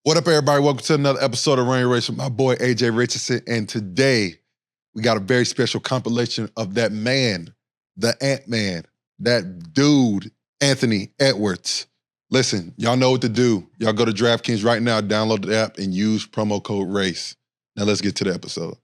What up, everybody? Welcome to another episode of Rain Race with my boy, AJ Richardson. And today, we got a very special compilation of that man, the Ant-Man, that dude, Anthony Edwards. Listen, y'all know what to do. Y'all go to DraftKings right now, download the app, and use promo code RACE. Now let's get to the episode.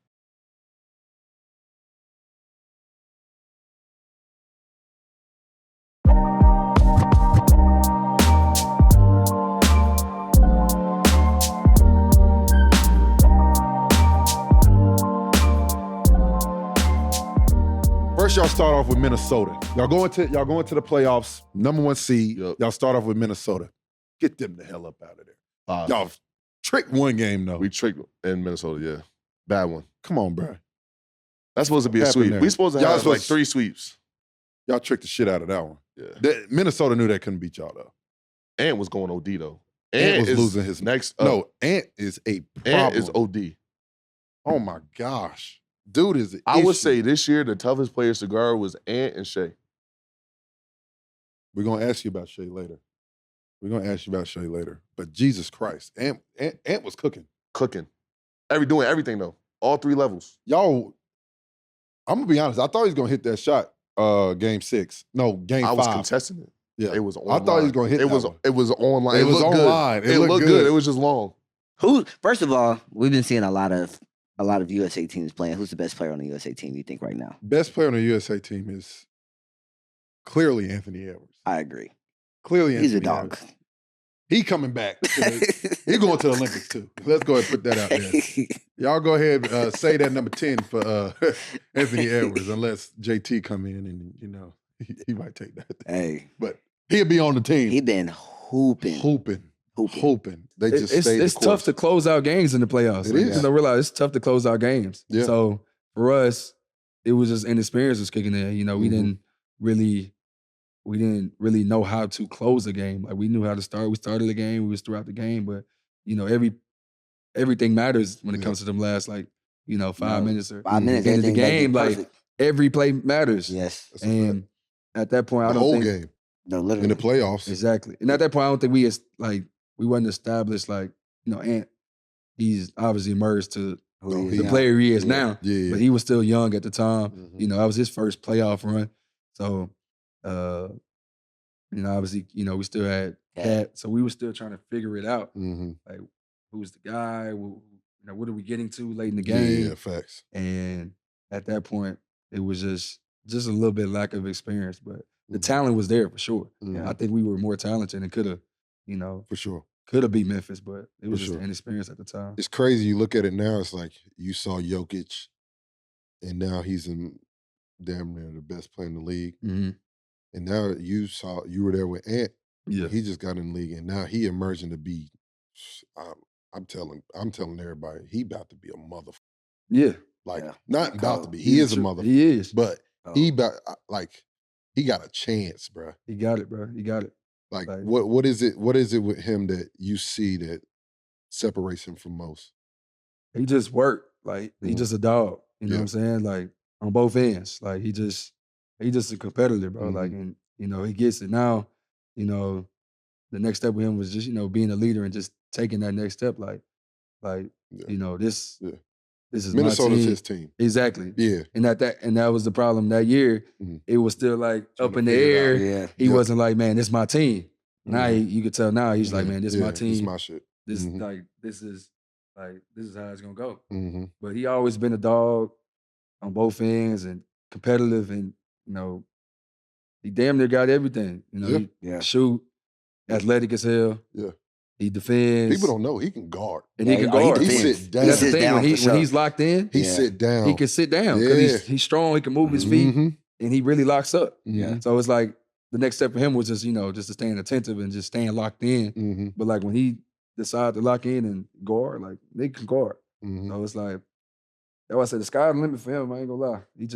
First, y'all start off with Minnesota. Y'all go into the playoffs, number one seed. Yep. Y'all start off with Minnesota. Get them the hell up out of there. Y'all tricked one game, though. We tricked in Minnesota, yeah. Bad one. Come on, bro. That's supposed to be a Happened sweep. there. We supposed to Y'all have supposed- like 3 sweeps. Y'all tricked the shit out of that one. Yeah. Minnesota knew they couldn't beat y'all, though. Ant was going OD, though. Ant was is losing his next. No, Ant is a problem. Ant is OD. Oh, my gosh. Dude is an I would issue. say this year the toughest players to guard was Ant and Shea. We're going to ask you about Shea later. But Jesus Christ, Ant was cooking. Cooking. Doing everything, though. All 3 levels. Y'all, I'm going to be honest. I thought he was going to hit that shot game 6. No, game 5. I was contesting it. Yeah. It was online. I thought he was going to hit it. that Was one. It was online. It was looked online. Good. It looked looked good. It was just long. First of all, we've been seeing a lot of USA teams playing. Who's the best player on the USA team, you think, right now? Best player on the USA team is clearly Anthony Edwards. I agree. Clearly He's Anthony a dog. Edwards. He coming back. He's going to the Olympics, too. Let's go ahead and put that out there. Y'all go ahead and say that number 10 for Anthony Edwards, unless JT come in and, you know, he might take that. Hey. But he'll be on the team. He been hooping. Hooping. They just stayed It's the tough course. to close out games in the playoffs. It is. You know, realize it's tough to close out games. Yeah. So for us, it was just inexperience was kicking in. You know, we didn't really know how to close a game. Like we knew how to start. We started the game. We was throughout the game, but you know, everything matters when it comes to them last 5 minutes or 5 minutes. end of the everything gotta be game. Like perfect. every play matters. Yes. That's a And at that point, I the don't whole think game No, in literally. the playoffs. exactly. And at that point, I don't think we wasn't established Ant. He's obviously emerged to Who he the is player he is Yeah. now. Yeah. But he was still young at the time. Mhm. You know, that was his first playoff run. So, obviously, we still had Cat. So we were still trying to figure it out. Mhm. Like, who's the guy? What are we getting to late in the game? Yeah, facts. And at that point, it was just a little bit lack of experience. But the Mhm. talent was there for sure. Mhm. I think we were more talented and could have, For sure. beat Memphis, but it was For just sure. inexperience at the time. It's crazy. You look at it now, it's like you saw Jokic, and now he's in damn near the best player in the league. Mm-hmm. And now you were there with Ant. Yeah. He just got in the league, and now he emerging to be. I'm telling everybody, he about to be a motherfucker. Yeah. Like Yeah. not about to be. He He's is a true- motherfucker. He is. But Oh. he got a chance, bro. He got it, bro. He got it. Like Like- what is it? What is it with him that you see that separates him from most? He just worked. Like he Mhm. just a dog. You know Yeah. what I'm saying? Like on both ends. Like he just a competitor, bro. Like and he gets it now. The next step with him was just being a leader and just taking that next step. Like Yeah. this Yeah. this is Minnesota's my team. his team. Exactly. Yeah. And that was the problem that year. Mhm. It was still like Trying up to in the figure it air. out. Yeah. He Yeah. wasn't like, man, this is my team. Now Mhm. you could tell now he's like, Yeah. man, this is Yeah, my This team. is my shit. This Mhm. this is how it's gonna go. Mm-hmm. But he always been a dog on both ends and competitive, and he damn near got everything. Yeah. He Yeah. shoot, athletic as hell. Yeah. He defends. People don't know he can guard. and Yeah, he can oh, he guard. He defends. sit He down. That's the sits thing down when for sure. he's locked in, He Yeah. sit down. he can sit down because Yeah. he's strong. He can move his feet, Mhm. and he really locks up. Yeah. So it's like the next step for him was just just to staying attentive and just staying locked in. Mm-hmm. But like when he decided to lock in and guard, like they can guard. Mm-hmm. So it's like that's why I said the sky's the limit for him. I ain't gonna lie. He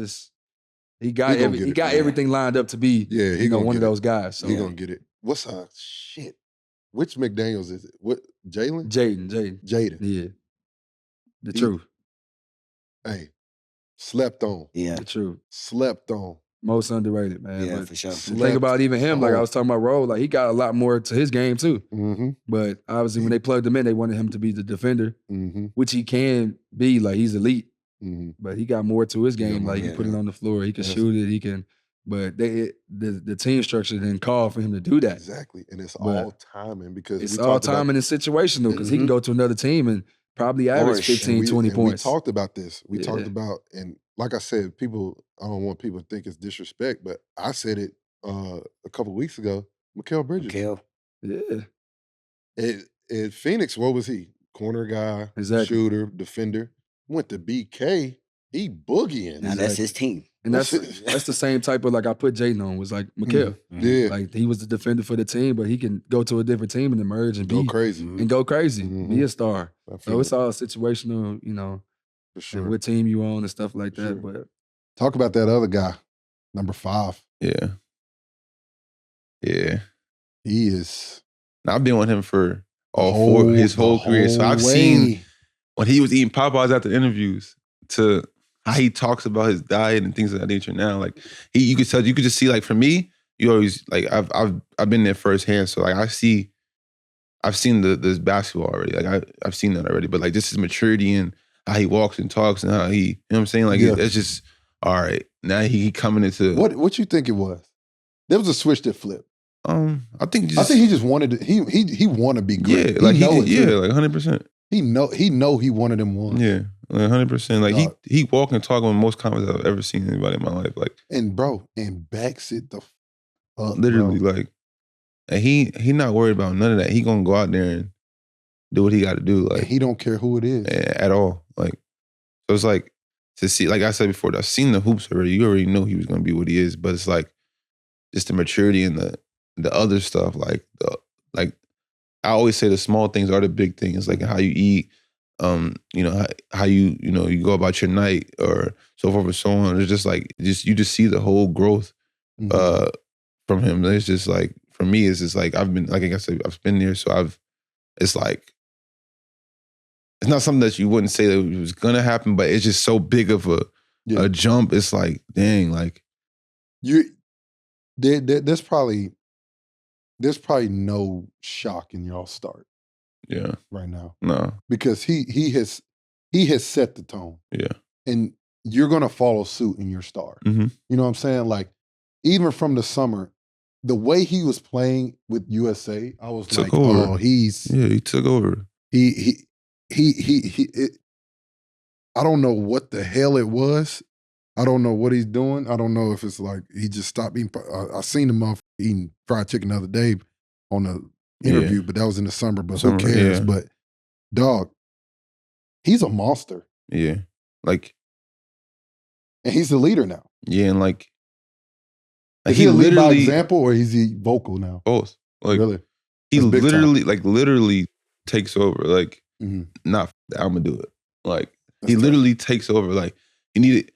He got gonna get he it, got man. everything lined up to be Yeah, he gonna one of get it. those guys. So He gonna get it. What's shit? Which McDaniels is it? What Jalen? Jaden. Jaden. Yeah. The He- truth. Hey, slept on. Yeah. The truth. Slept on. Most underrated, man. Yeah, but for sure. the thing about even him, like I was talking about Rowe, like he got a lot more to his game too. Mm-hmm. But obviously when they plugged him in, they wanted him to be the defender, Mm-hmm. which he can be. Like he's elite. Mm-hmm. But he got more to his game. Like he yeah, put it on the floor. He can Yes. shoot it. He can. But the team structure didn't call for him to do that. Exactly. And it's But all timing because It's we all talked about timing and situational because he can Mhm. go to another team and probably average Flourish. 15, 20 points. We talked about this. We talked Yeah. about, and like I said, I don't want people to think it's disrespect, but I said it a couple weeks ago. Mikal Bridges. Mikal. Yeah. At Phoenix, what was he? Corner guy, Exactly. shooter, defender. Went to BK, he boogieing. Now that's his team. And that's the same type of like I put Jaden on was like Mikal. Yeah. Like he was the defender for the team, but he can go to a different team and emerge and Go be crazy. and go crazy, Mhm. be a star. I So feel it's it, all situational, you know, for and sure. what team you on and stuff like For that. sure. But Talk about that other guy, number 5. Yeah. Yeah. He is Now, I've been with him for his the whole career. So I've way. seen when he was eating Popeyes after interviews to how he talks about his diet and things of that nature now. Like you could just see, like for me, you always like I've been there firsthand. So like I've seen this basketball already. Like I've seen that already. But like just his maturity and how he walks and talks and how he, you know what I'm saying? Like Yeah. it's just all right. Now he coming into What you think it was? There was a switch that flipped. I think he just wanted to, he wanted to be great. Yeah, like he know it yeah, too. like 100%. He know he wanted them ones. Yeah, like 100%. Like Dog. he walk and talk on most comments I've ever seen anybody in my life. Like And backs it the up, literally, bro. like and he not worried about none of that. He gonna go out there and do what he got to do. And Like he don't care who it is. at all. Like so it's like to see. Like I said before, I've seen the hoops already. You already know he was gonna be what he is. But it's like just the maturity and the other stuff. Like I always say the small things are the big things, like how you eat, you know, how you go about your night or so forth and so on. It's just like you just see the whole growth Mhm. from him. It's just like for me, it's just like I've been, like I said, I've been there, so it's like it's not something that you wouldn't say that it was gonna happen, but it's just so big of Yeah. a jump. It's like, dang, like There's probably no shock in y'all start yeah, right now no, because he has set the tone, yeah, and you're gonna follow suit in your start. Mhm. You know what I'm saying? Like even from the summer, the way he was playing with USA, I was Took like, over. oh, he's yeah, he took over. he I don't know what the hell it was. I don't know what he's doing. I don't know if it's like he just stopped eating. I seen him off eating fried chicken the other day on the interview, but that was in the summer. But Summer, who cares? yeah. But dog, he's a monster, Yeah, like and he's the leader now. yeah, and like Is he he a lead by literally example, or is he vocal now? both. Like Really? he That's big time. literally takes over. Like Mhm. not I'm gonna do it. Like That's he tough. literally takes over. Like you need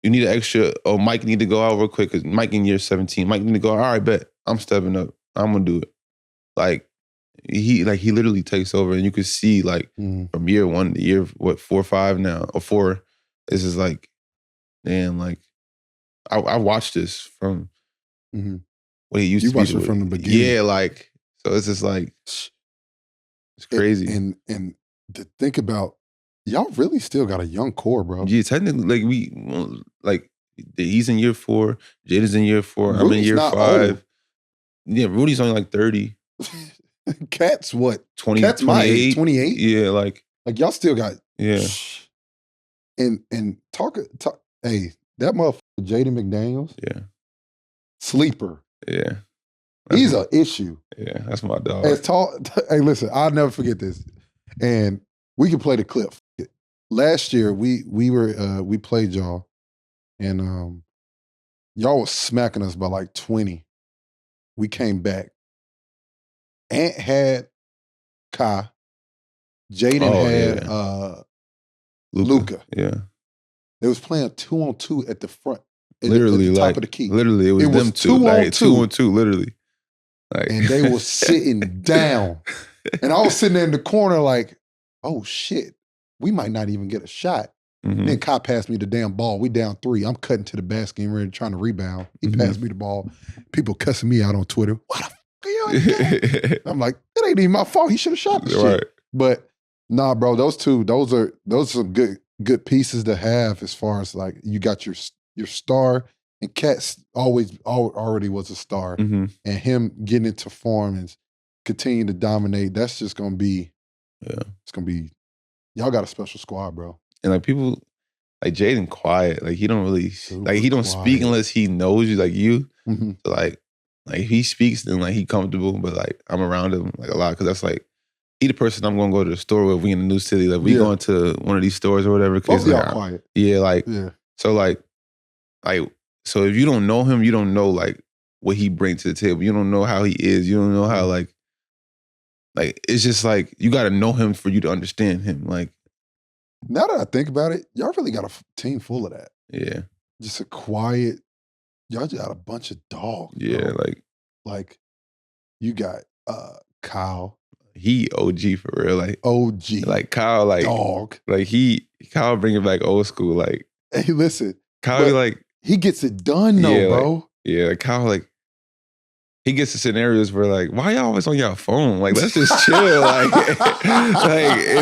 an extra. Oh, Mike need to go out real quick because Mike in year 17. Mike need to go. All right, bet I'm stepping up. I'm gonna do it. Like he literally takes over, and you could see like Mhm. from year 1 to year 4 or 5 now or 4. This is like, damn. Like I watched this from Mhm. what he used You to be. watched to it what- from the beginning. Yeah, like so it's just like it's crazy. And to think about, y'all really still got a young core, bro. Yeah, technically, like he's in year 4, Jada's in year 4, I'm in Rudy's year not 5. old. Yeah, Rudy's only like 30, Cat's what? 20, Cat's my age, 28. 28. Yeah, like Like y'all still got yeah, and talk. Hey, that motherfucker Jaden McDaniels, yeah, sleeper. yeah. He's an issue. Yeah, that's my dog. As tall. Hey, listen, I'll never forget this. And we can play the clip. Last year we played y'all, and y'all was smacking us by like 20. We came back. Ant had Kai. Jaden Oh, had yeah. Luka. Yeah, They was playing 2-on-2 at the front. At literally the top like of the key. literally it was It them was two, 2 like on 2. 2 on 2, literally. Like And they was sitting down. And I was sitting there in the corner like, oh shit, we might not even get a shot. Then Kai passed me the damn ball. We down 3. I'm cutting to the basket and ready trying to rebound. He passed me the ball. People cussing me out on Twitter. What the fuck are you doing? I'm like, it ain't even my fault. He should have shot the shit. But nah, bro, those are some good pieces to have as far as like you got your star, and Cat's already was a star, and him getting into form and continue to dominate. That's just gonna be, it's gonna be. Y'all got a special squad, bro. And like people, like Jaden quiet, like he don't really, like he don't speak unless he knows you, like you. So like if he speaks, then like he comfortable, but like I'm around him like a lot because that's like he the person I'm gonna go to the store with. We in a new city, like we going to one of these stores or whatever. Both of y'all quiet. So like so if you don't know him, you don't know like what he brings to the table. You don't know how he is. You don't know how like it's just like you got to know him for you to understand him. Like. Now that I think about it, y'all really got a team full of that. Yeah. Just a quiet, y'all just got a bunch of dogs. Yeah, bro. Like you got Kyle. He OG for real. Like OG. Like Kyle, like dog. Like Kyle bring it back old school. Like hey, listen. Kyle be like he gets it done though, bro. Like Kyle like he gets to scenarios where like, why y'all always on your phone? Like, let's just chill. Like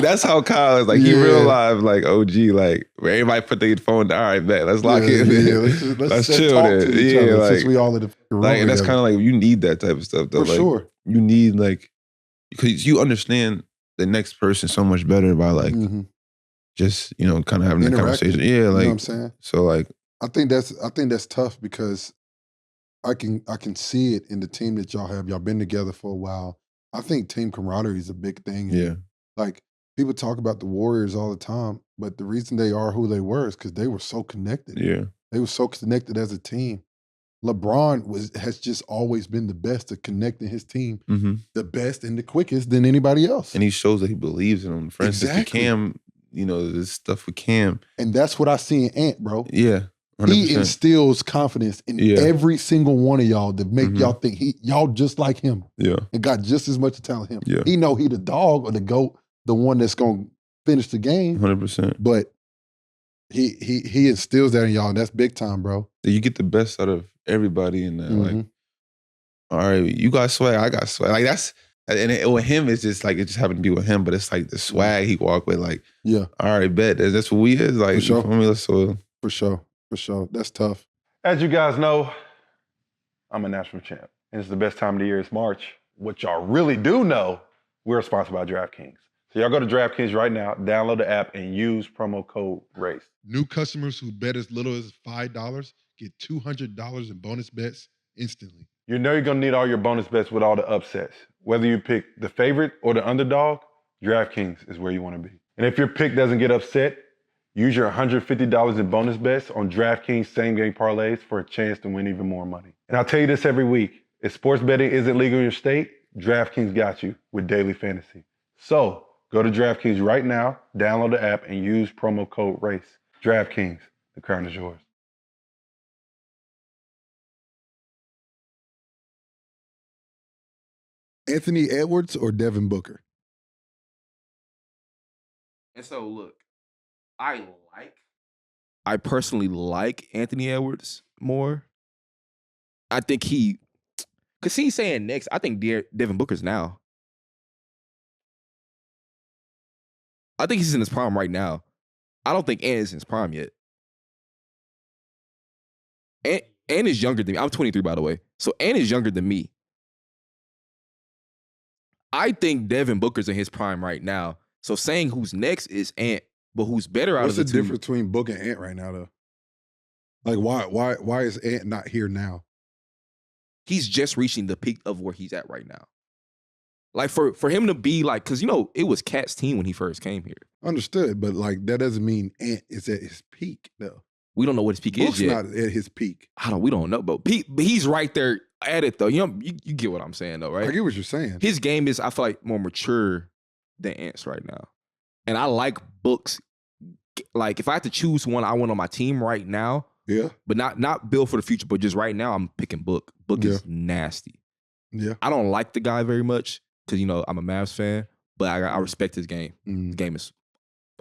that's how Kyle is. Like, he real live, like OG, like where everybody put their phone down. All right, bet. Let's lock in. Let's chill there. Yeah, like, since we all in the room like, and that's kind of like, you need that type of stuff though. For like, sure. You need like, because you understand the next person so much better by like, just, you know, kind of having that conversation. Yeah, like, you know what I'm saying? So like. I think that's tough because I can see it in the team that y'all have. Y'all been together for a while. I think team camaraderie is a big thing. Yeah. Like people talk about the Warriors all the time, but the reason they are who they were is because they were so connected. Yeah. They were so connected as a team. LeBron has just always been the best at connecting his team, the best and the quickest than anybody else. And he shows that he believes in them. For instance, with Cam, you know, this stuff with Cam. And that's what I see in Ant, bro. Yeah. 100%. He instills confidence in every single one of y'all to make y'all think y'all just like him. Yeah. And got just as much talent as him. Yeah. He know he the dog or the GOAT, the one that's gonna finish the game. 100%. But he instills that in y'all, and that's big time, bro. You get the best out of everybody in that. Like, all right, you got swag, I got swag. Like that's, and with him, it's just like, it just happened to be with him, but it's like the swag he walk with, like, all right, bet, that's what we is. Like, For sure. For sure. That's tough. As you guys know, I'm a national champ. And it's the best time of the year. It's March. What y'all really do know, we're sponsored by DraftKings. So y'all go to DraftKings right now, download the app, and use promo code RACE. New customers who bet as little as $5 get $200 in bonus bets instantly. You know you're going to need all your bonus bets with all the upsets. Whether you pick the favorite or the underdog, DraftKings is where you want to be. And if your pick doesn't get upset, use your $150 in bonus bets on DraftKings same-game parlays for a chance to win even more money. And I'll tell you this every week. If sports betting isn't legal in your state, DraftKings got you with daily fantasy. So go to DraftKings right now, download the app, and use promo code RACE. DraftKings, the crown is yours. Anthony Edwards or Devin Booker? And so, look, I personally like Anthony Edwards more. I think because he's saying next, I think Devin Booker's now. I think he's in his prime right now. I don't think Ant is in his prime yet. Ant is younger than me. I'm 23, by the way. So Ant is younger than me. I think Devin Booker's in his prime right now. So saying who's next is Ant. But who's better out of the two? What's the difference between Book and Ant right now, though? Like, why is Ant not here now? He's just reaching the peak of where he's at right now. Like, for him to be like, because, you know, it was Cat's team when he first came here. Understood, but, like, that doesn't mean Ant is at his peak, though. We don't know what his peak Book's is yet. not at his peak. We don't know, but he's right there at it, though. You know, you get what I'm saying, though, right? I get what you're saying. His game is, I feel like, more mature than Ant's right now. And I like Book's. Like, if I had to choose one I want on my team right now, but not build for the future, but just right now, I'm picking Book. Book is nasty. Yeah. I don't like the guy very much because, you know, I'm a Mavs fan, but I respect his game. His game is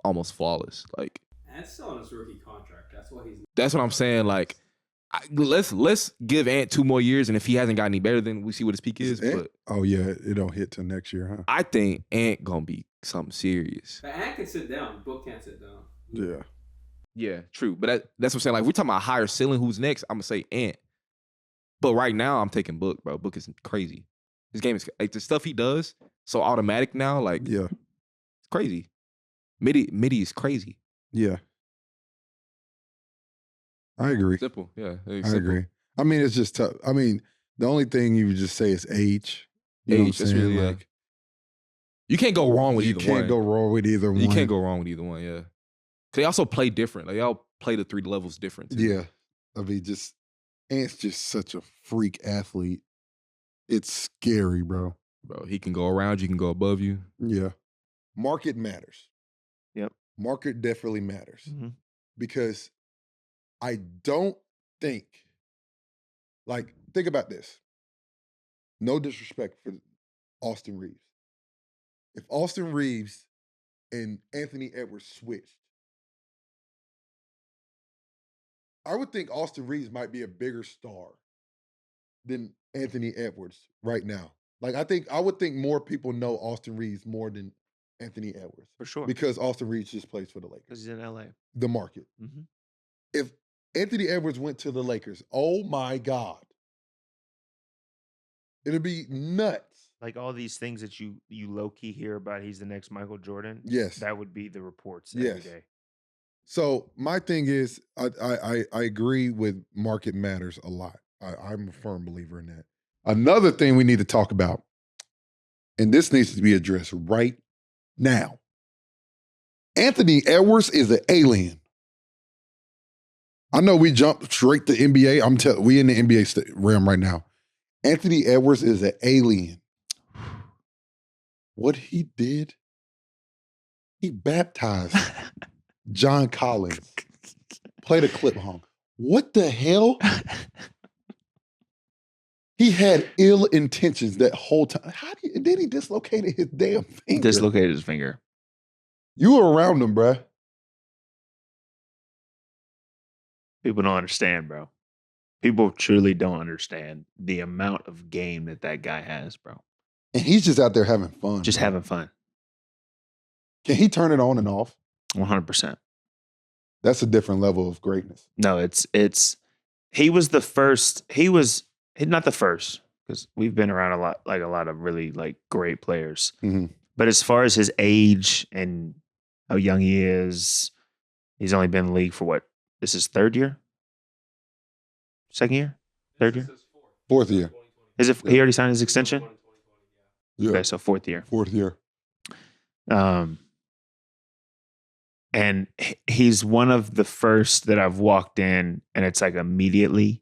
almost flawless. Like, Ant's still on his rookie contract. That's why he's. That's what I'm saying. Like, let's give Ant 2 more years, and if he hasn't got any better, then we see what his peak is. But oh yeah, it don't hit till next year, huh? I think Ant gonna be something serious. But Ant can sit down. Book can't sit down. Yeah. Yeah, true. But that's what I'm saying. Like, we're talking about higher ceiling. Who's next? I'm gonna say Ant. But right now, I'm taking Book, bro. Book is crazy. His game is like the stuff he does so automatic now. Like, Yeah. it's crazy. Midi is crazy. Yeah. I agree. Simple. Yeah, I agree. I mean, it's just tough. I mean, the only thing you would just say is age. You know what I'm That's saying? really, like, you can't go wrong with either one. You can't go wrong with either one. You can't go wrong with either one. Yeah. They also play different. Like, they all play the 3 levels different. Too. Yeah. I mean, Ant's just such a freak athlete. It's scary, bro. Bro, he can go around you, can go above you. Yeah. Market matters. Yep. Market definitely matters. Mhm. Because I don't think, like, think about this. No disrespect for Austin Reeves. If Austin Reeves and Anthony Edwards switched, I would think Austin Reeves might be a bigger star than Anthony Edwards right now. Like, I would think more people know Austin Reeves more than Anthony Edwards. For sure. Because Austin Reeves just plays for the Lakers. Because he's in LA. The market. Mm-hmm. If Anthony Edwards went to the Lakers, oh my God. It'd be nuts. Like all these things that you low-key hear about, he's the next Michael Jordan. Yes. That would be the reports every day. So my thing is, I agree with market matters a lot. I'm a firm believer in that. Another thing we need to talk about, and this needs to be addressed right now. Anthony Edwards is an alien. I know we jumped straight to NBA. We in the NBA realm right now. Anthony Edwards is an alien. What he did, he baptized John Collins. Played a clip home. What the hell? He had ill intentions that whole time. Then he dislocated his damn finger. Dislocated his finger. You were around him, bruh. People don't understand, bro. People truly don't understand the amount of game that guy has, bro. And he's just out there having fun. Just having fun. Can he turn it on and off? 100%. That's a different level of greatness. No, he was the first. He's not the first, because we've been around a lot of really like great players. Mm-hmm. But as far as his age and how young he is, he's only been in the league for what? This is third year? Second year? Third year? Fourth year. Is it? He already signed his extension? Yeah. Okay, so fourth year. Fourth year. And he's one of the first that I've walked in, and it's like immediately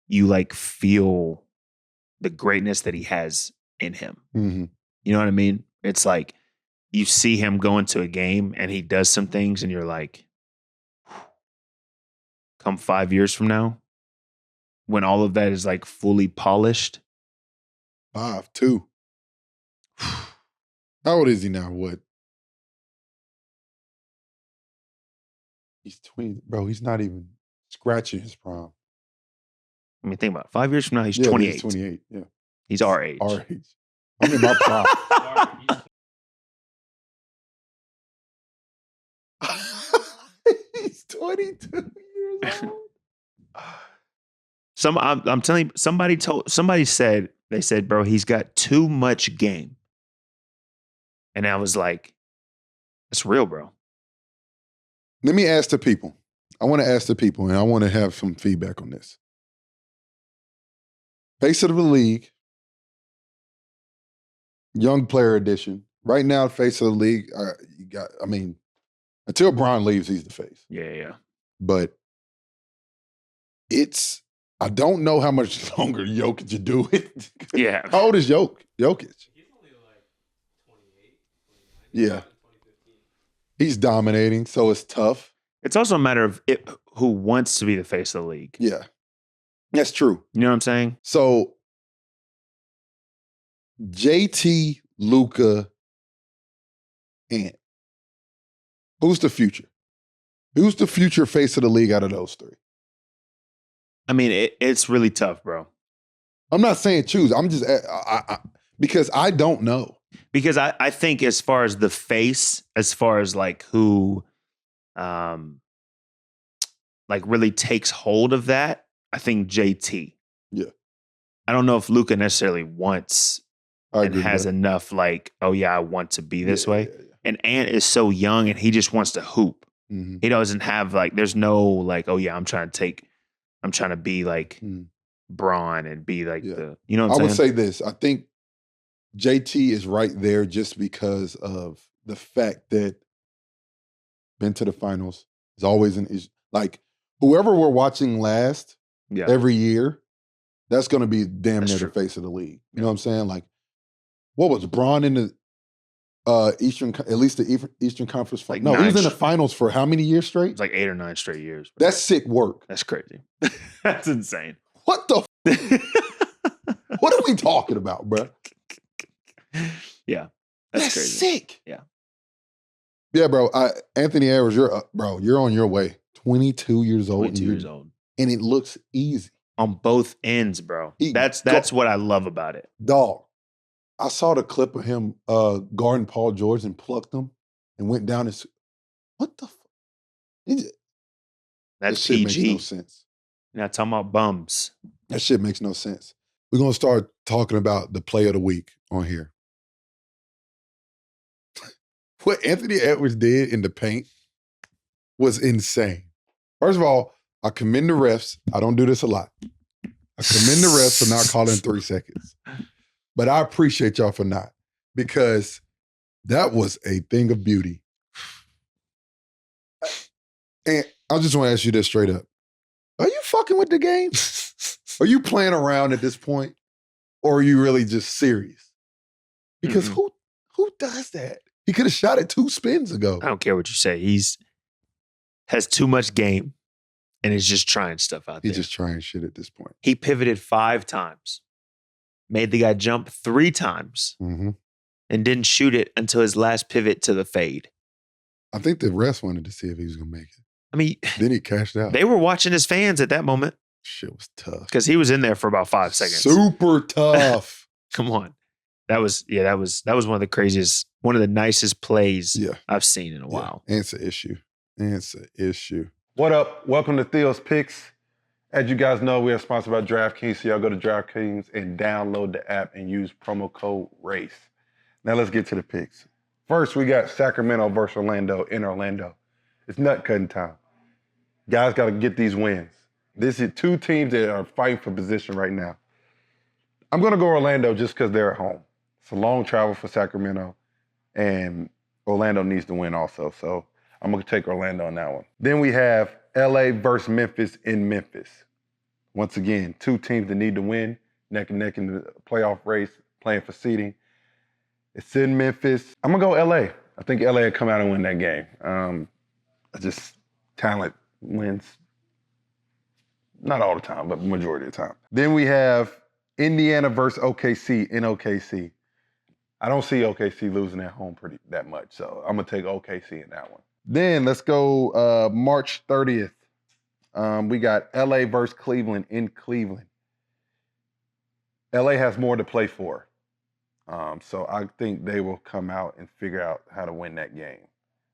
you like feel the greatness that he has in him. Mm-hmm. You know what I mean? It's like you see him go into a game and he does some things and you're like, come 5 years from now, when all of that is like fully polished. 5'2". How old is he now? What? He's 20. Bro, he's not even scratching his prime. I mean, think about it. 5 years from now, he's 28. He's 28, yeah. He's our age. Our age. I'm in my prime. He's 22 years old. I'm telling you, somebody said, bro, he's got too much game. And I was like, it's real, bro. Let me ask the people. I want to ask the people, and I want to have some feedback on this. Face of the league, young player edition. Right now, face of the league, until Bron leaves, he's the face. Yeah. But I don't know how much longer Jokic will do it. Yeah. How old is Jokic? He's only like 28, 29. Yeah. He's dominating, so it's tough. It's also a matter of who wants to be the face of the league. Yeah. That's true. You know what I'm saying? So, JT, Luka, Ant. Who's the future? Who's the future face of the league out of those three? I mean, it's really tough, bro. I'm not saying choose. I'm just because I don't know. Because I think as far as the face, as far as like who like really takes hold of that, I think JT. Yeah. I don't know if Luka necessarily wants and has enough like, oh yeah, I want to be this way. Yeah. And Ant is so young and he just wants to hoop. Mm-hmm. He doesn't have like, there's no like, oh yeah, I'm trying to be like Braun and be like the, you know what I'm saying? I would say this. I think JT is right there just because of the fact that been to the finals is always an issue. Like whoever we're watching last every year, that's going to be damn near the face of the league. You know what I'm saying? Like, what was Braun in the Eastern Conference? Like no, he was in the finals for how many years straight? It's like 8 or 9 straight years. Bro. That's sick work. That's crazy. That's insane. What the? What are we talking about, bro? Yeah, that's crazy. Sick. Yeah, bro. Anthony Edwards, you're on your way. 22 years old. 22 years old, and it looks easy on both ends, bro. That's what I love about it, dog. I saw the clip of him guarding Paul George and plucked him and went down and what the fuck? That shit PG. Makes no sense. You're not talking about bums. That shit makes no sense. We're going to start talking about the play of the week on here. What Anthony Edwards did in the paint was insane. First of all, I commend the refs. I don't do this a lot. I commend the refs for not calling 3 seconds. But I appreciate y'all for not, because that was a thing of beauty. And I just want to ask you this straight up. Are you fucking with the game? Are you playing around at this point? Or are you really just serious? Because who does that? He could have shot it 2 spins ago. I don't care what you say. Has too much game and is just trying stuff out there. He's just trying shit at this point. He pivoted 5 times, made the guy jump 3 times, and didn't shoot it until his last pivot to the fade. I think the refs wanted to see if he was going to make it. I mean, then he cashed out. They were watching his fans at that moment. Shit was tough. Because he was in there for about 5 seconds. Super tough. Come on. That was one of the craziest, one of the nicest plays I've seen in a while. And it's an issue. What up? Welcome to Theo's Picks. As you guys know, we are sponsored by DraftKings, so y'all go to DraftKings and download the app and use promo code RACE. Now let's get to the picks. First, we got Sacramento versus Orlando in Orlando. It's nut cutting time. Guys got to get these wins. This is 2 teams that are fighting for position right now. I'm going to go Orlando just because they're at home. It's a long travel for Sacramento, and Orlando needs to win also. So I'm going to take Orlando on that one. Then we have LA versus Memphis in Memphis. Once again, 2 teams that need to win, neck and neck in the playoff race, playing for seeding. It's in Memphis. I'm going to go LA. I think LA will come out and win that game. Just talent wins. Not all the time, but majority of the time. Then we have Indiana versus OKC in OKC. I don't see OKC losing at home that much, so I'm going to take OKC in that one. Then let's go March 30th. We got LA versus Cleveland in Cleveland. LA has more to play for. So I think they will come out and figure out how to win that game.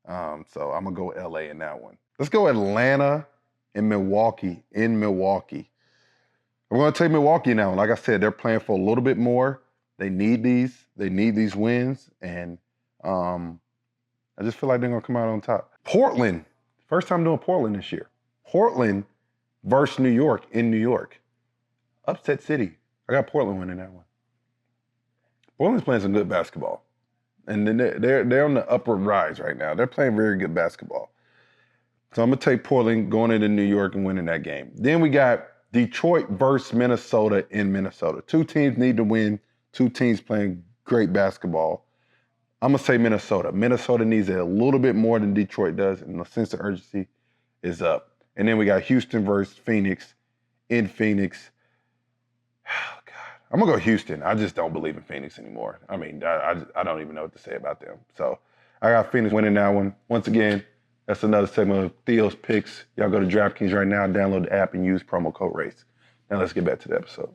So I'm going to go LA in that one. Let's go Atlanta and Milwaukee in Milwaukee. I'm going to take Milwaukee now. Like I said, they're playing for a little bit more. They need these. They need these wins. And I just feel like they're going to come out on top. Portland. First time doing Portland this year. Portland versus New York in New York. Upset city. I got Portland winning that one. Portland's playing some good basketball. And then they're on the upward rise right now. They're playing very good basketball. So I'm going to take Portland going into New York and winning that game. Then we got Detroit versus Minnesota in Minnesota. 2 teams need to win. 2 teams playing great basketball. I'm going to say Minnesota. Minnesota needs it a little bit more than Detroit does, and the sense of urgency is up. And then we got Houston versus Phoenix in Phoenix. Oh, God. I'm going to go Houston. I just don't believe in Phoenix anymore. I mean, I don't even know what to say about them. So I got Phoenix winning that one. Once again, That's another segment of Theo's Picks. Y'all go to DraftKings right now, download the app, and use promo code RACE. Now let's get back to the episode.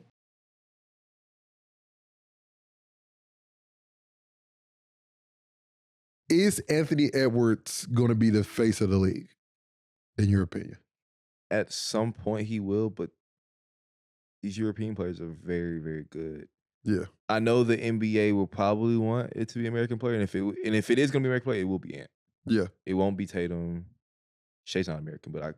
Is Anthony Edwards going to be the face of the league, in your opinion? At some point he will, but these European players are very, very good. Yeah. I know the NBA will probably want it to be an American player, and if it is going to be an American player, it will be Ant. Yeah. It won't be Tatum. Shay's not American, but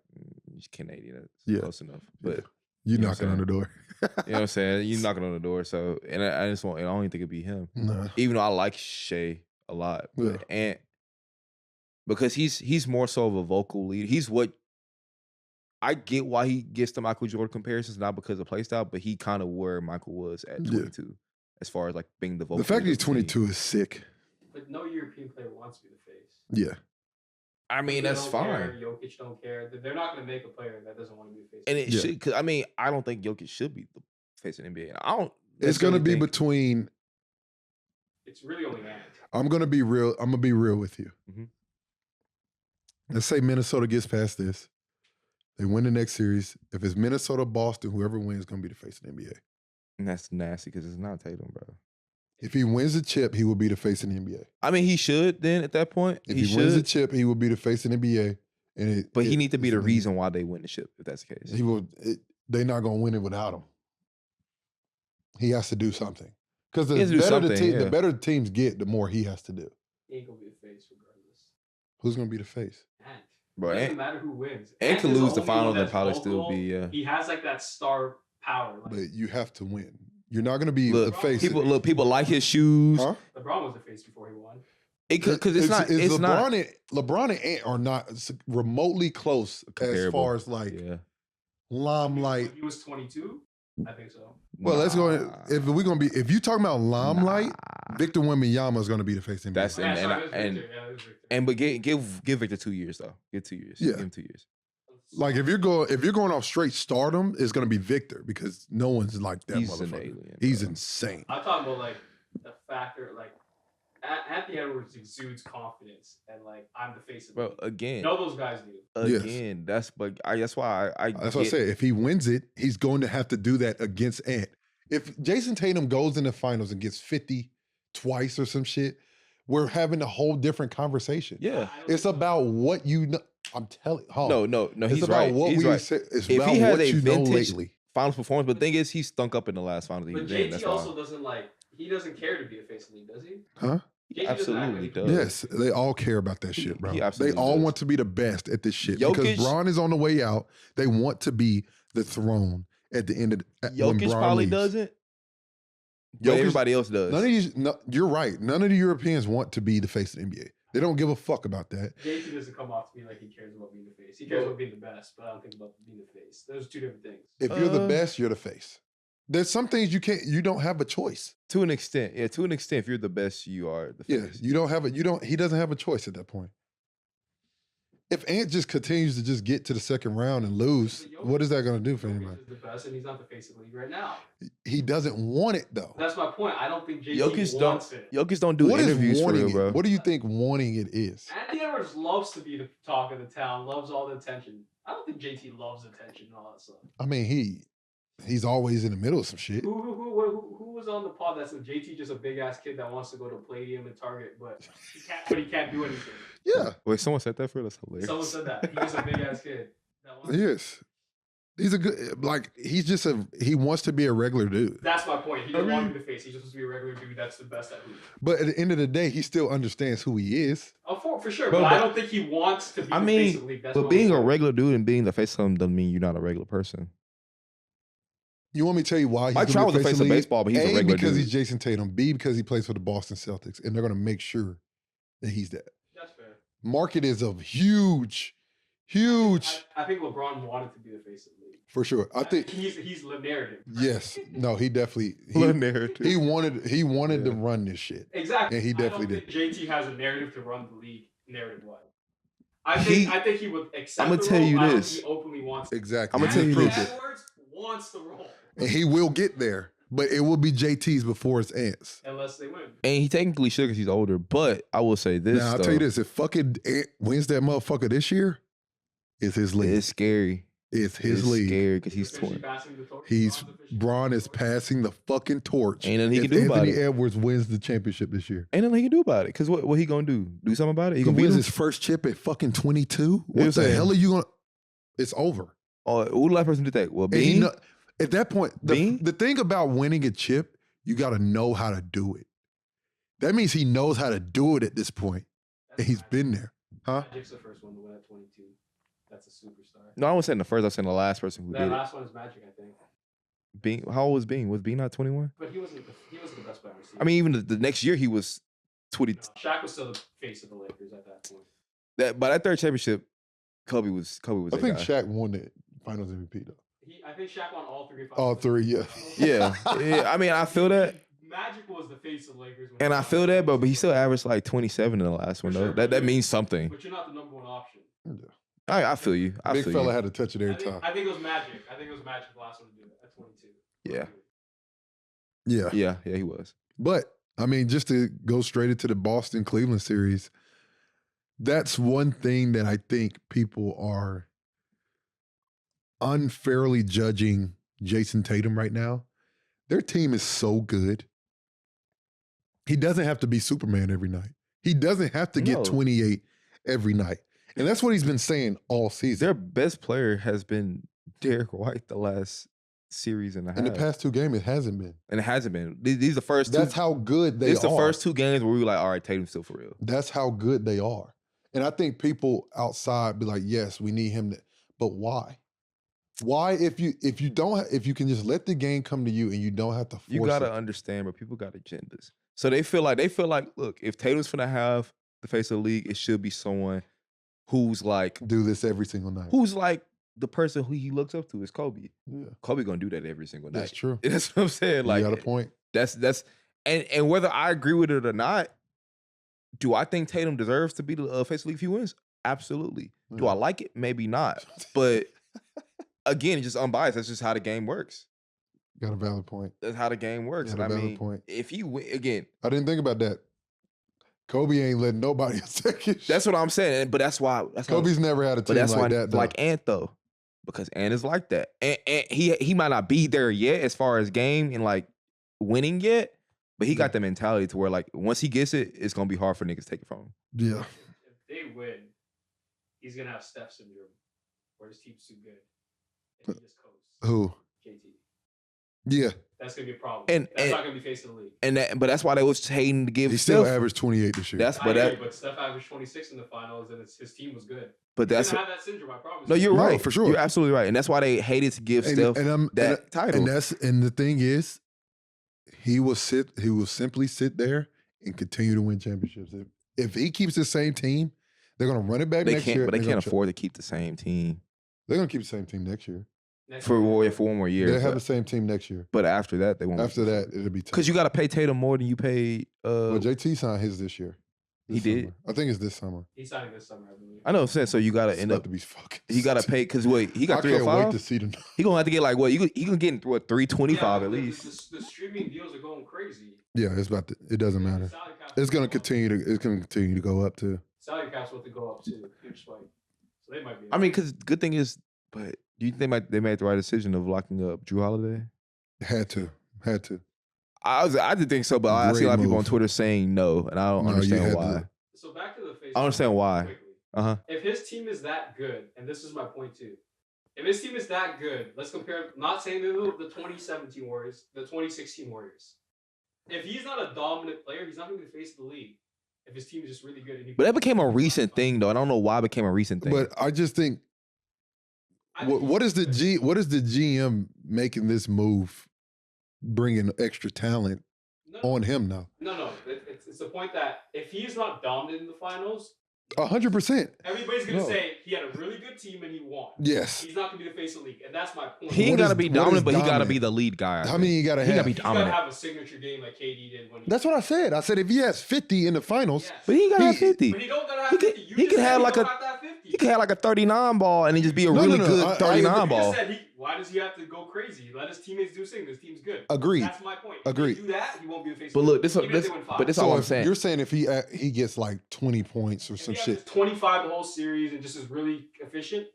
he's Canadian. That's close enough. But you knocking on the door. you know what I'm saying? You knocking on the door. So, and I just want. I don't even think it'd be him. Nah. Even though I like Shay a lot, Yeah. but Ant, because he's more so of a vocal leader. He's what I get why he gets the Michael Jordan comparisons, not because of play style, but he kind of where Michael was at 22, as far as like being the vocal. The fact leader he's 22 is sick. But no European player wants to be the face. Yeah. I mean, that's fine. Jokic don't care. They're not going to make a player that doesn't want to be the face. And it should, because I mean, I don't think Jokic should be the face of the NBA. I don't. It's going to be between. It's really only Ant. I'm going to be real. I'm going to be real with you. Mhm. Let's say Minnesota gets past this. They win the next series. If it's Minnesota, Boston, whoever wins is going to be the face of the NBA. And that's nasty because it's not Tatum, bro. If he wins the chip, he will be the face of the NBA. I mean, he should then at that point. If he wins the chip, he will be the face of the NBA. But he need to be the reason why they win the chip, if that's the case. He will. They're not going to win it without him. He has to do something. Because the better the teams get, the more he has to do. He ain't going to be the face regardless. Who's going to be the face? Ant. Bro, It doesn't matter who wins. Ant could is lose the only finals one and that's probably still vocal. be. He has like that star power. Like, But you have to win. You're not going to be the face. People like his shoes. Huh? LeBron was the face before he won. Because it's not. It's not. LeBron and Ant are not remotely close as far as like limelight. When he was 22, I think so. Well, let's go. If you talking about limelight, Victor Wembanyama is going to be the face of the NBA. That's but give Victor 2 years though. Give 2 years. Yeah. Give him 2 years. Like if you're going off straight stardom, it's going to be Victor because no one's like that He's motherfucker. an alien, He's insane. I'm talking about like the factor, like Anthony Edwards exudes confidence and like I'm the face of the Bro, league. again. No, those guys do. Again, that's why I That's what I say. If he wins it, he's going to have to do that against Ant. If Jason Tatum goes in the finals and gets 50 twice or some shit, we're having a whole different conversation. Yeah. It's about what you know. I'm telling you. No, It's he's about right. what He's we right. say. It's If about he has what a you know vintage lately. finals performance, but the thing is, he stunk up in the last finals. But JT also doesn't like. He doesn't care to be a face of the league, does he? Huh? JT Absolutely does. Yes, they all care about that shit, bro. He They absolutely all does. want to be the best at this shit Jokic- because Bron is on the way out. They want to be the throne at the end of when Jokic Bron probably leaves. doesn't. But Jokic- everybody else does. None of these. No, you're right. None of the Europeans want to be the face of the NBA. They don't give a fuck about that. JT doesn't come off to me like he cares about being the face. He cares about being the best, but I don't think about being the face. Those are two different things. If you're the best, you're the face. There's some things you don't have a choice. To an extent, yeah. To an extent, if you're the best, you are the Yeah, face. you don't have he doesn't have a choice at that point. If Ant just continues to just get to the second round and lose, what is that going to do for Jokic anybody? is the best, and he's not the face of the league right now. He doesn't want it though. That's my point. I don't think JT Jokic wants it. don't do What is interviews for wanting real, it? bro. What do you think wanting it is? Anthony Edwards loves to be the talk of the town, loves all the attention. I don't think JT loves attention and all that stuff. I mean, he's always in the middle of some shit. Who was on the pod that said JT just a big ass kid that wants to go to Palladium and Target, but he can't do anything. Yeah. Wait, someone said that for you? That's hilarious. Someone said that. He's just a big ass kid. Yes. He's a good he wants to be a regular dude. That's my point. He doesn't want to be the face. He just wants to be a regular dude that's the best at hoop. But at the end of the day, he still understands who he is. Oh, for sure. But I don't think he wants to be the face of the league. That's but what being I'm a saying. regular dude and being the face of something doesn't mean you're not a regular person. You want me to tell you why he's Mike gonna Trout be was the face of league? baseball, but he's a regular because dude. he's Jason Tatum. B, because he plays for the Boston Celtics, and they're going to make sure that he's that. That's fair. Market is of huge. I think LeBron wanted to be the face of the league. For sure. I think he's the narrative. yes. No, he definitely narrative. he wanted to run this shit. Exactly. And he definitely I don't did. think JT has a narrative to run the league narrative wise. I think he would accept. I'ma the tell role, you but I don't this. think he openly wants. Exactly. I'ma tell you He proved this. it. Edwards wants the role. And he will get there. But it will be JT's before it's Ant's. Unless they win. And he technically should because he's older. But I will say this. Now, I'll tell you this. If fucking Ant wins that motherfucker this year, it's his league. It's scary. It's his It's league. scary because he's Officially 20. passing the torch. Braun is passing the fucking torch. Ain't nothing he if can do about Anthony it. Edwards wins the championship this year. Ain't nothing he can do about it. Because what he gonna do? Do something about it? He gonna beat wins him? his first chip at fucking 22? what I'm What the saying? hell are you going to... It's over. Oh, who the last person did that? Well, And he Bean. know- at that point, Bean? the thing about winning a chip, you got to know how to do it. That means he knows how to do it at this point. And he's been there. Huh? Magic's the first one to win at 22. That's a superstar. No, I wasn't saying the first. I was saying the last person who That did it. last one is Magic, I think. Bean. How old was Bean? Was Bean not 21? But he wasn't the best player on the team. I mean, even the next year he was 20. Shaq was still the face of the Lakers at that point. By that third championship, Kobe was. I that think guy. Shaq won the finals MVP, though. I think Shaq won all three. All three, yeah. Yeah. I mean, I feel that. Magic was the face of the Lakers. And I feel that, but he still averaged like 27 in the last one, though. sure. That means something. But you're not the number one option. I feel you. I Big feel fella you. had to touch it every I think, time. I think it was Magic. The last one to do it at 22. Yeah. Yeah. Yeah, he was. But, I mean, just to go straight into the Boston-Cleveland series, that's one thing that I think people are unfairly judging Jason Tatum right now. Their team is so good. He doesn't have to be Superman every night. He doesn't have to get No. 28 every night. And that's what he's been saying all season. Their best player has been Derek White the last series and a half. In the past two games, it hasn't been. And it hasn't been. These are the first That's two. how good they It's are. the first two games where we were like, all right, Tatum's still for real. That's how good they are. And I think people outside be like, yes, we need him to, but why? Why if you can just let the game come to you and you don't have to force You gotta it. understand, but people got agendas. So they feel like, look, if Tatum's finna have the face of the league, it should be someone who's like Do this every single night. the person who he looks up to is Kobe. Yeah. Kobe gonna do that every single night. That's true. That's what I'm saying. Like you got a point. That's and whether I agree with it or not, do I think Tatum deserves to be the face of the league if he wins? Absolutely. Do I like it? Maybe not. But again, it's just unbiased. That's just how the game works. Got a valid point. That's how the game works. Got And a I valid mean, point. if you win again, I didn't think about that. Kobe ain't letting nobody second. that's what I'm saying. But that's why. Kobe's never had a team like that. Though. like Ant though, because Ant is like that. And he might not be there yet as far as game and like winning yet, but he got the mentality to where like once he gets it, it's gonna be hard for niggas to take it from him. Yeah. If they win, he's gonna have Steph syndrome, where his team's too good, and he just coasts. Who? JT. Yeah. That's gonna be a problem. And- That's and- not gonna be face of the league. But that's why they was hating to give He still Steph. averaged 28 this year. But Steph averaged 26 in the finals, and his team was good. But He's that's gonna have that syndrome. I promise. no, you're No, right for sure. You're absolutely right, and that's why they hated to give Steph that title. And the thing is, he will simply sit there and continue to win championships. If he keeps the same team, they're gonna run it back they next can't, year. but they They're can't gonna afford to keep the same team They're gonna keep the same team next year. for one more year. They'll have but, the same team next year. but after that, they won't. After that, it'll be tough. because you got to pay Tatum more than you paid. Well, JT signed his this year. He did? Summer. I think it's this summer. He's signing this summer, I believe. I know what I'm saying. So you got to It's end about up. to be fucking. He got to pay because wait, he got I 3 or can't wait 5. to see them. He gonna have to get like what? He gonna get into what 325 Yeah, at but least. The streaming deals are going crazy. Yeah, it's about to. It doesn't matter. Salary cap's It's gonna about to continue to. It's gonna continue to go up too. Salary cap's about to go up too. Huge spike. So they might be. I mean, because good thing is, but do you think they made the right decision of locking up Drew Holiday? Had to. I did think so, but I see a lot of people on Twitter saying no, and I don't No, you understand had why. to. So back to the face. I understand why. Quickly. Uh-huh. If his team is that good, and this is my point too, if his team is that good, let's compare. Not saying the 2017 Warriors, the 2016 Warriors. If he's not a dominant player, he's not going to be the face of the league. If his team is just really good, and he But that became a recent thing, though. I don't know why it became a recent thing. But I just think. What is the GM making this move, bringing extra talent on him now? No. It's the point that if he's not dominant in the finals, 100%. everybody's going to say he had a really good team and he won. Yes. He's not going to be the face of the league, and that's my point. he ain't got to be what dominant, is but he got to dominant? be the lead guy. How many you got to He got have? to be He's got to dominant. have a signature game like KD did when he. That's what I said. I said if he has 50 in the finals, Yes. But he ain't got to have 50. But he don't gotta He have could- 50. You he just could said have he like don't a- have to have 50. He could have like a 39 ball and he just be a No, really no. good I- 39 You ball. just said Why does he have to go crazy? Let his teammates do his thing. This team's good. Agreed. That's my point. Agreed. If they do that, he won't be the face. But look, this even if they win 5. all I'm if saying. you're saying if he gets like 20 points or If some he shit. averages 25 the whole series and just is really efficient,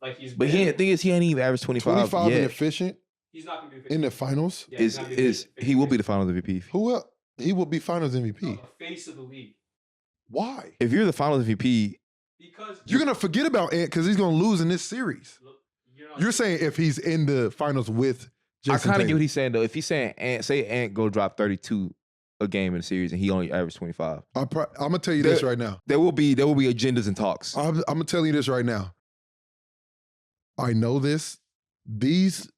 like he's. But the thing is, he ain't even averaged 25 25 yet. and efficient He's not gonna be efficient in the finals. Yeah, he's not gonna be efficient. He will be the Finals MVP. Who else? He will be Finals MVP. No, the face of the league. Why? If you're the Finals MVP, Because You're gonna forget about Ant because he's gonna lose in this series. You're saying if he's in the finals with Jason I kind of Tatum. get what he's saying though. If he's saying Ant go drop 32 a game in the series and he only averaged 25, I'm gonna tell you this right now. there will be agendas and talks. I'm gonna tell you this right now. I know this. These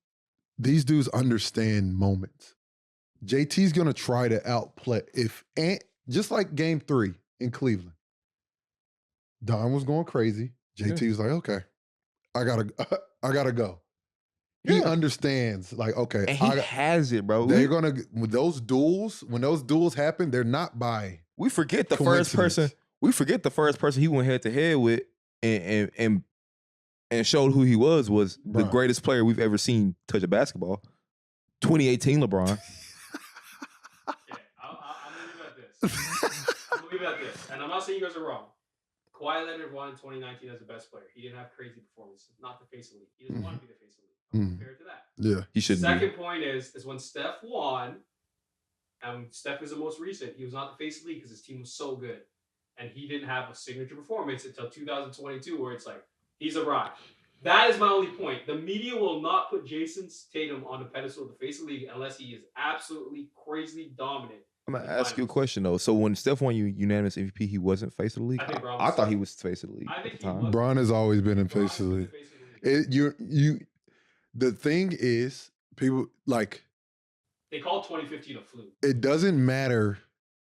dudes understand moments. JT's gonna try to outplay if Ant, just like Game 3 in Cleveland. Don was going crazy. JT was like, okay, I gotta go. He understands, like, okay, And he has it, bro. they're gonna when those duels happen, they're not by We forget the first person. We forget the first person he went head to head with and showed who he was the Bron. greatest player we've ever seen touch a basketball. 2018 LeBron. Okay, I'm gonna leave it at this. I'm gonna leave it at this. And I'm not saying you guys are wrong. Kawhi Leonard won in 2019 as the best player. He didn't have crazy performances. Not the face of the league. He doesn't want to be the face of the league. I'm compared to that. Yeah. He shouldn't be. Second point is when Steph won, and Steph is the most recent, he was not the face of the league because his team was so good. And he didn't have a signature performance until 2022, where it's like, he's arrived. That is my only point. The media will not put Jason Tatum on the pedestal of the face of the league unless he is absolutely crazily dominant. I'm gonna ask you a question though. So when Steph won unanimous MVP, he wasn't face of the league. I think Bron I was thought face. he was face of the league I at think the he time. was. Bron has always been in face of the league. The thing is, people like They call 2015 a fluke. it doesn't matter.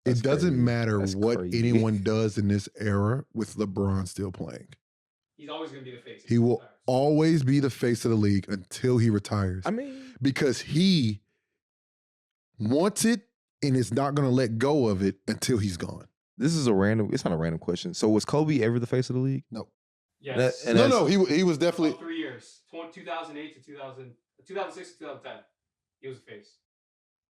That's it doesn't crazy. matter That's what crazy. anyone does in this era with LeBron still playing. He's always going to be the face. He will always be the face of the league until he retires. I mean, Because he wants it and is not going to let go of it until he's gone. this is it's not a random question. So was Kobe ever the face of the league? No. Yes. And No, he was definitely. 3 years. 2008 to 2006 to 2010. He was a face.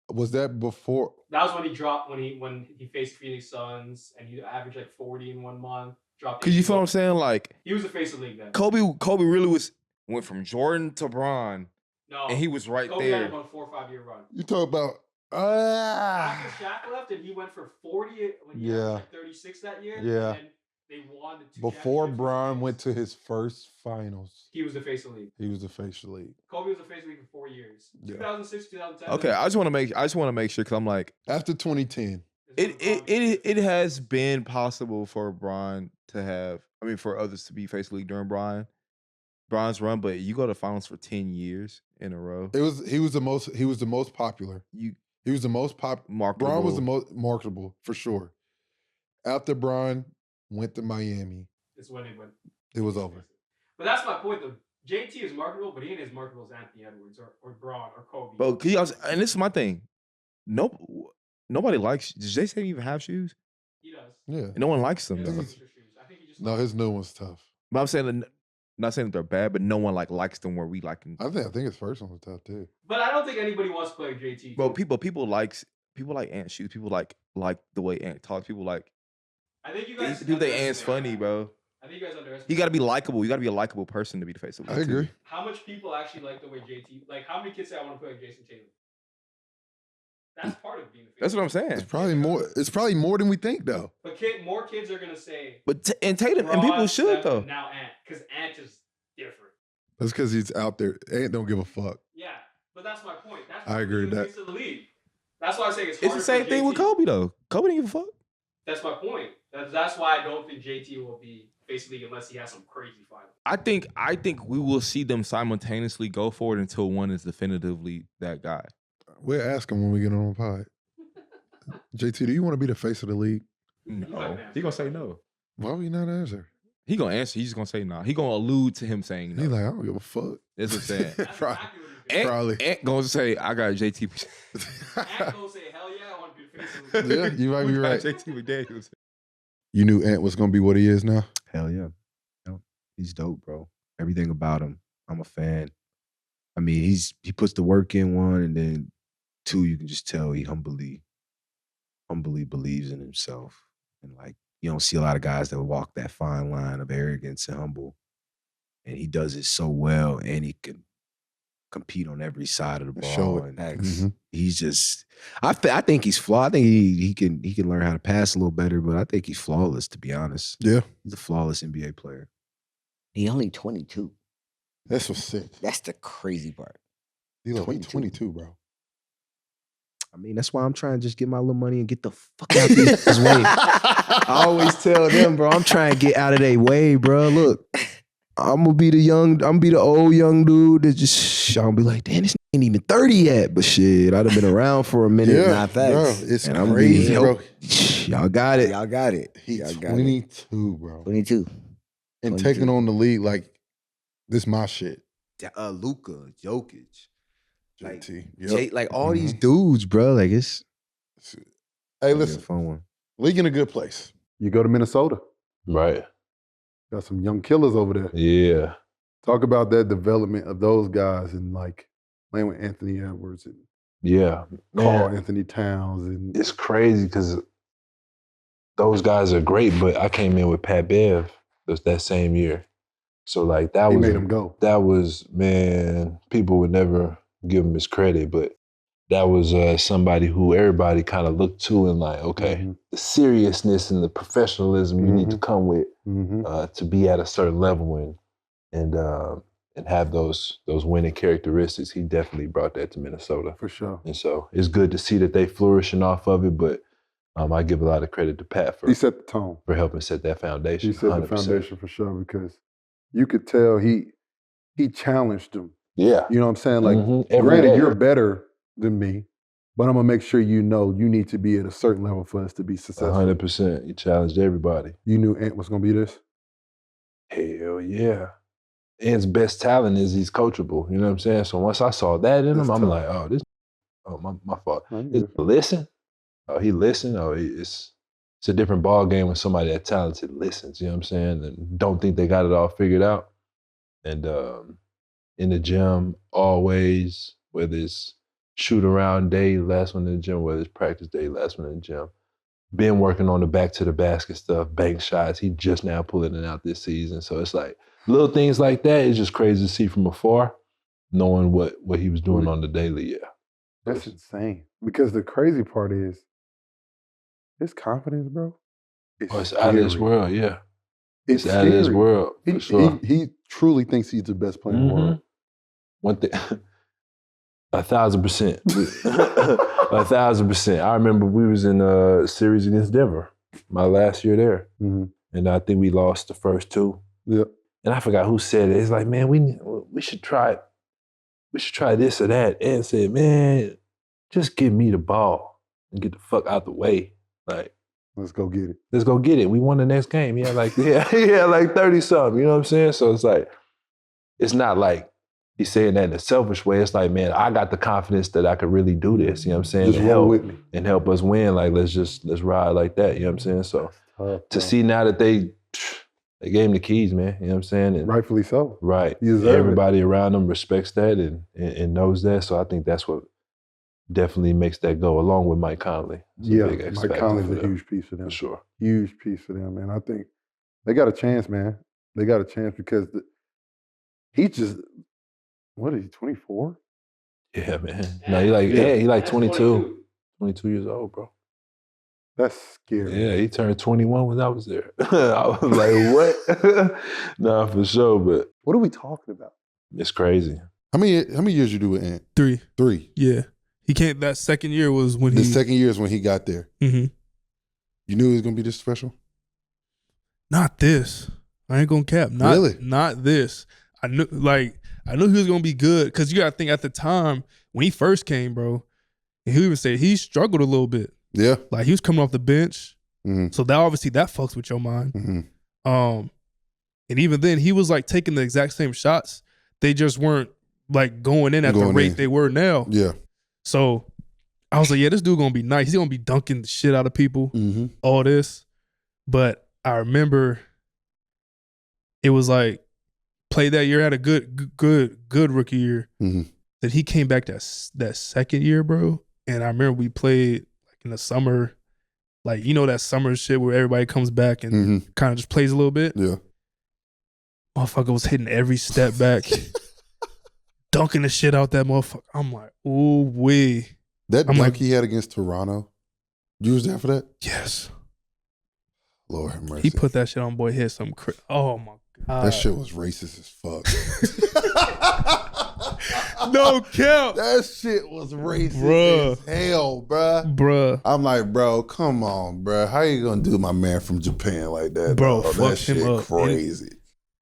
Was that before? That was when he dropped when he faced Phoenix Suns and he averaged like 40 in 1 month. Dropped. Cause you 80 feel what I'm goals. saying? Like He was the face of the league then. Kobe really went from Jordan to Bron, No, and he was right Kobe had there. about a 4 or 5 year run. You talk about. After Shaq left and he went for 40 when he Yeah. averaged like 36 that year. Yeah. And they won the 2 Before championships. Bron went to his first finals, He was the face of the league. he was the face of the league. Kobe was the face of the league for 4 years. Yeah. 2006, 2010. Okay, I just want to make sure because I'm like After 2010, it has been possible for Bron to have. I mean, for others to be face of the league during Bron's run, but you go to finals for 10 years in a row. he was the most popular. He was the most Marketable. Bron was the most marketable for sure. After Bron went to Miami, It's when it went. it was over. But that's my point, though. JT is marketable, but he ain't as marketable as Anthony Edwards or Braun or Kobe. But and this is my thing. Nobody likes. Does Jason even have shoes? He does. Yeah. No one likes them. He though. does signature shoes. I think he just. No, his new one's tough. But I'm saying, not saying that they're bad, but no one likes them where we like them. I think his first one was tough too. But I don't think anybody wants to play with JT. Bro, people like Ant shoes. People like the way Ant talks. People like I think you guys. people think Ant's underestimate funny, that. bro. I think you guys underestimate. You got to be likable. You got to be a likable person to be the face of the I league, too. agree. How much people actually like the way JT? Like, how many kids say I want to play with Jason Tatum? That's part of being the face. That's what I'm saying. It's probably more than we think though. But more kids are gonna say. But and Tatum and Braun, people should Steph, though. and now Ant, because Ant is different. That's because he's out there. Ant don't give a fuck. Yeah, but that's my point. That's I agree with that. The league. That's why I say it's It's harder the same for thing with JT. Kobe though. Kobe didn't give a fuck. That's my point. That's why I don't think JT will be face of the league unless he has some crazy final. I think we will see them simultaneously go forward until one is definitively that guy. We'll ask him when we get on the pod. JT, do you want to be the face of the league? No, he gonna say no. Why would you not answer? He gonna answer. He's just gonna say no. He gonna allude to him saying no. He's like, I don't give a fuck. That's what I'm saying. That's Pro- exactly what he Probably. Ant gonna say, I got JT. Ant gonna say, hell yeah, I want to be the face of the league. Yeah, you might be right. JT McDaniels. You knew Ant was gonna be what he is now. Hell yeah. He's dope, bro. Everything about him. I'm a fan. I mean, he puts the work in, one, and then two, you can just tell he humbly believes in himself. And like, you don't see a lot of guys that walk that fine line of arrogance and humble. And he does it so well, and he can compete on every side of the ball. Show it. And he's just, I think he's flawed. I think he can learn how to pass a little better, but I think he's flawless, to be honest. Yeah. He's a flawless NBA player. He only 22. That's what's sick. That's the crazy part. He's 22, bro. I mean, that's why I'm trying to just get my little money and get the fuck out these niggas' way. I always tell them, bro, I'm trying to get out of their way, bro. Look, I'm gonna be the old young dude that just, I'm gonna be like, damn, this ain't even 30 yet. But shit, I'd have been around for a minute. Yeah, Not facts. bro, it's And crazy, bro. Y'all got it. Y'all got it. He's Y'all got 22, bro. 22. And 22. taking on the league like this my shit. Luka, Jokic, like, JT. Jay, like all these dudes, bro. Like it's Hey, gonna be a listen, fun one. league in a good place. You go to Minnesota, Right. got some young killers over there. Yeah. Talk about that development of those guys and like playing with Anthony Edwards and Yeah. Carl Man, Anthony Towns and it's crazy because those guys are great, but I came in with Pat Bev that same year. So like that he was made him go. that was, man, people would never give him his credit, but that was somebody who everybody kind of looked to and like, okay, the seriousness and the professionalism you need to come with to be at a certain level and have those winning characteristics. He definitely brought that to Minnesota. For sure. And so it's good to see that they flourishing off of it, but I give a lot of credit to Pat He set the tone. for helping set that foundation. He set 100%. the foundation for sure because you could tell he challenged him. Yeah. You know what I'm saying? Like, Every granted, day. you're better than me, but I'm gonna make sure you know you need to be at a certain level for us to be successful. 100%. He challenged everybody. You knew Ant was gonna be this? Hell yeah. Ant's best talent is he's coachable. You know what I'm saying? So once I saw that in him, I'm like, my fault. Listen. Oh, he listened. Oh, it's a different ball game when somebody that talented listens. You know what I'm saying? And don't think they got it all figured out. And in the gym, always, whether it's shoot around day, last one in the gym, whether it's practice day, last one in the gym. Been working on the back to the basket stuff, bank shots. He just now pulling it out this season. So it's like little things like that. It's just crazy to see from afar, knowing what he was doing on the daily. Yeah. That's insane. Because the crazy part is his confidence, bro. It's out of this world, yeah. It's out of this scary. world. For sure. He truly thinks he's the best player in the world. One thing, 1,000%. 1,000%. I remember we was in a series against Denver, my last year there. And I think we lost the first two. Yep. And I forgot who said it. It's like, man, we should try this or that. And said, man, just give me the ball and get the fuck out the way. Like, let's go get it. Let's go get it. We won the next game. He had like 30-something. You know what I'm saying? So it's like, it's not like he's saying that in a selfish way. It's like, man, I got the confidence that I could really do this. You know what I'm saying? Just roll with me. And help us win. Like, let's ride like that. You know what I'm saying? So to see now that they gave him the keys, man. You know what I'm saying? And rightfully so. Right. He deserves everybody around him respects that and knows that. So I think that's what definitely makes that go, along with Mike Conley. Mike Conley's a huge piece for them. For sure. Huge piece for them. And I think they got a chance, man. They got a chance because he just, what is he, 24? Yeah, man. No, he like 22. 22 years old, bro. That's scary. Yeah, he turned 21 when I was there. I was like, what? Nah, for sure, but. What are we talking about? It's crazy. How many years you do with Ant? 3. 3. Yeah. He can't, that second year was when The second year is when he got there. Mm-hmm. You knew he was going to be this special? Not this. I ain't going to cap. Not this. I knew he was going to be good because you got to think at the time when he first came, bro, and he even said he struggled a little bit. Yeah. Like he was coming off the bench. Mm-hmm. So that obviously that fucks with your mind. Mm-hmm. And even then he was like taking the exact same shots. They just weren't like going in at the rate they were now. Yeah. So I was like, yeah, this dude gonna be nice. He's gonna be dunking the shit out of people, all this. But I remember it was like played that year, had a good rookie year. Mm-hmm. Then he came back that second year, bro. And I remember we played like in the summer, like that summer shit where everybody comes back and kind of just plays a little bit. Yeah. Motherfucker was hitting every step back, dunking the shit out that motherfucker. I'm like, ooh wee. That dunk he had against Toronto, you was there for that? Yes. Lord have mercy. He put that shit on boy head. Oh my god. That shit was racist as fuck. No cap. That shit was racist Bruh. as hell, bruh. I'm like, bro, come on, bruh. How you gonna do my man from Japan like that, bro? Dog? Fuck That shit him up. crazy.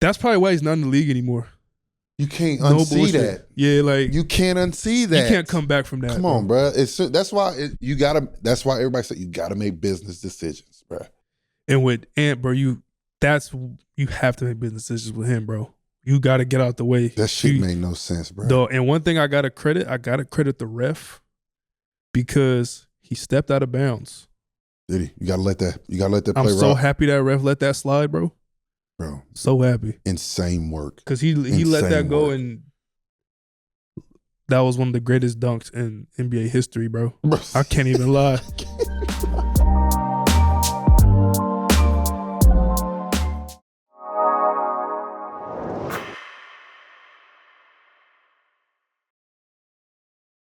That's probably why he's not in the league anymore. You can't unsee that. Yeah, like you can't unsee that. You can't come back from that. Come on, bro. That's why you gotta. That's why everybody said you gotta make business decisions, bro. And with Ant, bro, you have to make business decisions with him, bro. You got to get out the way. That shit made no sense, bro. Though, and one thing I gotta credit the ref because he stepped out of bounds. Did he? You gotta let that play. I'm so happy that ref let that slide, bro. Bro, so happy. Insane work. Because he let that go, and that was one of the greatest dunks in NBA history, bro. I can't even lie.